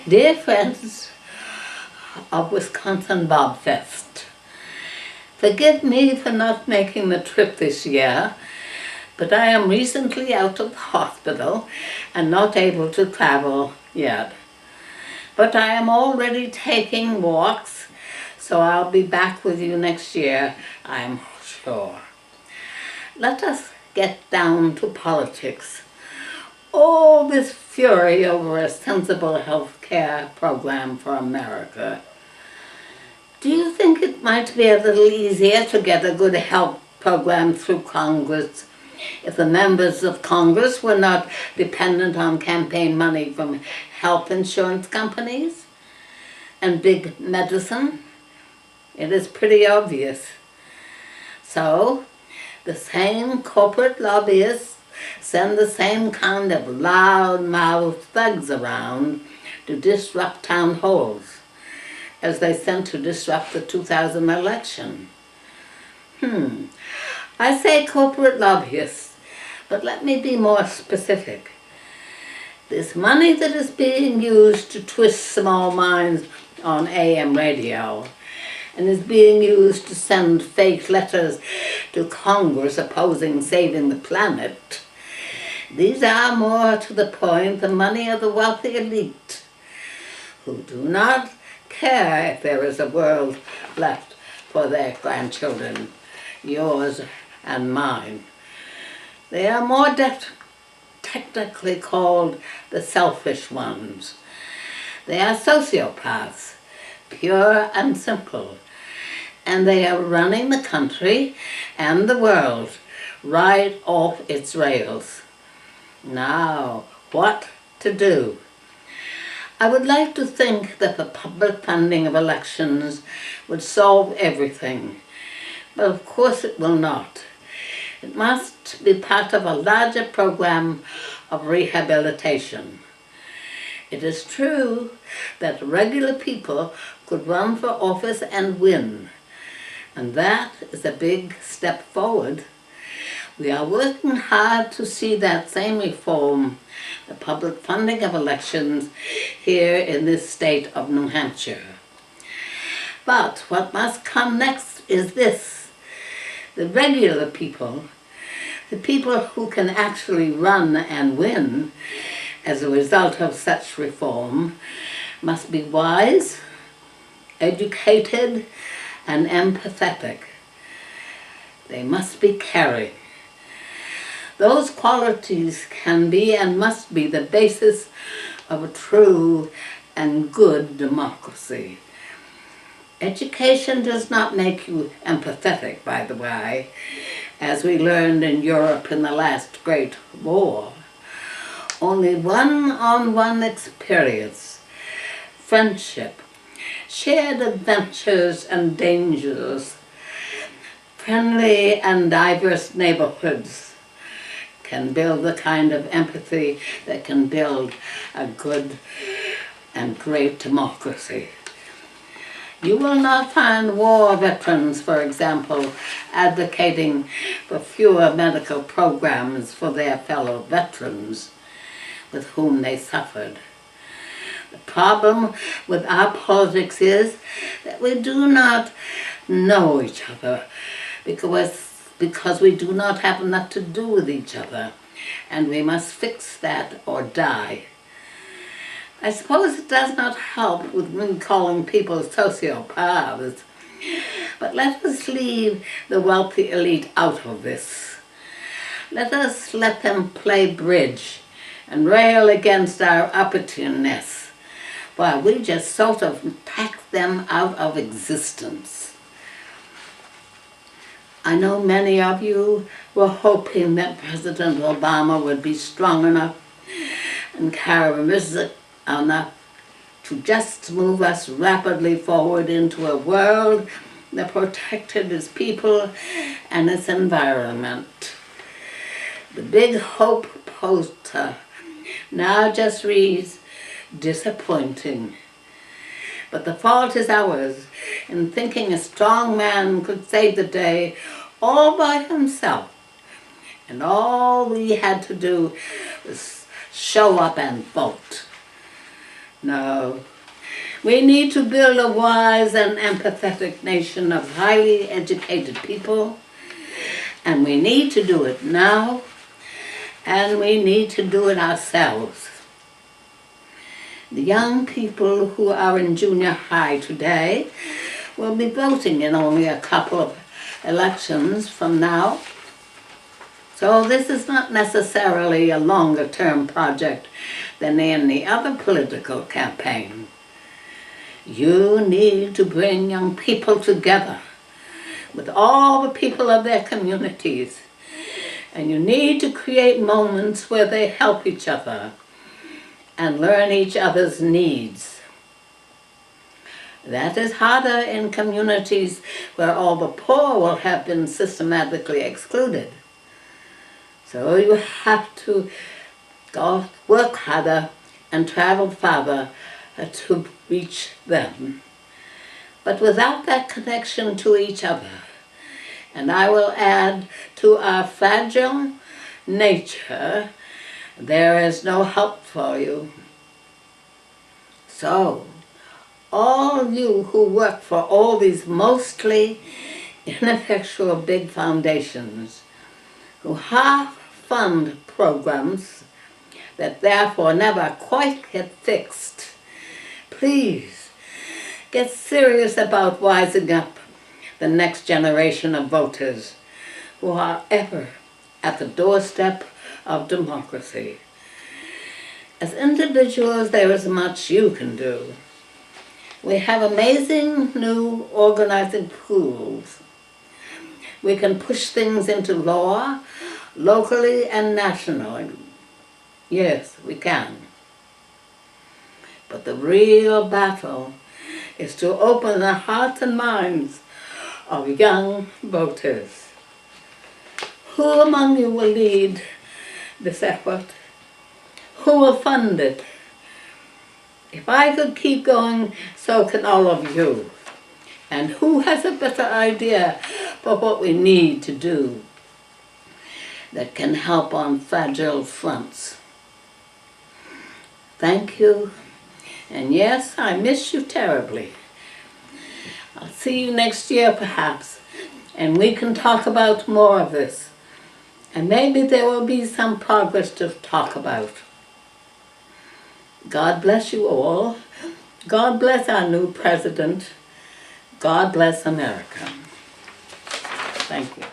Dear friends of Wisconsin Bob Fest, forgive me for not making the trip this year, but I am recently out of the hospital and not able to travel yet. But I am already taking walks, so I'll be back with you next year, I'm sure. Let us get down to politics. All this fury over a sensible health care program for America. Do you think it might be a little easier to get a good health program through Congress if the members of Congress were not dependent on campaign money from health insurance companies and big medicine? It is pretty obvious. So, the same corporate lobbyists send the same kind of loud-mouthed thugs around to disrupt town halls as they sent to disrupt the 2000 election. I say corporate lobbyists, but let me be more specific. This money that is being used to twist small minds on AM radio and is being used to send fake letters to Congress opposing saving the planet. These are more to the point the money of the wealthy elite, who do not care if there is a world left for their grandchildren, yours and mine. They are more technically called the selfish ones. They are sociopaths, pure and simple, and they are running the country and the world right off its rails. Now, what to do? I would like to think that the public funding of elections would solve everything, but of course it will not. It must be part of a larger program of rehabilitation. It is true that regular people could run for office and win, and that is a big step forward. We are working hard to see that same reform, the public funding of elections, here in this state of New Hampshire. But what must come next is this. The regular people, the people who can actually run and win as a result of such reform, must be wise, educated, and empathetic. They must be caring. Those qualities can be and must be the basis of a true and good democracy. Education does not make you empathetic, by the way, as we learned in Europe in the last Great War. Only one-on-one experience, friendship, shared adventures and dangers, friendly and diverse neighborhoods can build the kind of empathy that can build a good and great democracy. You will not find war veterans, for example, advocating for fewer medical programs for their fellow veterans with whom they suffered. The problem with our politics is that we do not know each other because we do not have enough to do with each other, and we must fix that or die. I suppose it does not help with me calling people sociopaths, but let us leave the wealthy elite out of this. Let us let them play bridge and rail against our opportunism, while we just sort of pack them out of existence. I know many of you were hoping that President Obama would be strong enough and charismatic enough to just move us rapidly forward into a world that protected its people and its environment. The big hope poster now just reads disappointing. But the fault is ours in thinking a strong man could save the day all by himself. And all we had to do was show up and vote. No. We need to build a wise and empathetic nation of highly educated people, and we need to do it now, and we need to do it ourselves. The young people who are in junior high today will be voting in only a couple of elections from now. So this is not necessarily a longer-term project than any other political campaign. You need to bring young people together with all the people of their communities, and you need to create moments where they help each other and learn each other's needs. That is harder in communities where all the poor will have been systematically excluded. So you have to go work harder and travel farther to reach them. But without that connection to each other, and I will add to our fragile nature, there is no help for you. So, all you who work for all these mostly ineffectual big foundations, who half-fund programs that therefore never quite get fixed, please get serious about wising up the next generation of voters who are ever at the doorstep of democracy. As individuals, there is much you can do. We have amazing new organizing tools. We can push things into law, locally and nationally. Yes, we can. But the real battle is to open the hearts and minds of young voters. Who among you will lead this effort? Who will fund it? If I could keep going, so can all of you. And who has a better idea for what we need to do that can help on fragile fronts? Thank you. And yes, I miss you terribly. I'll see you next year perhaps, and we can talk about more of this. And maybe there will be some progress to talk about. God bless you all. God bless our new president. God bless America. Thank you.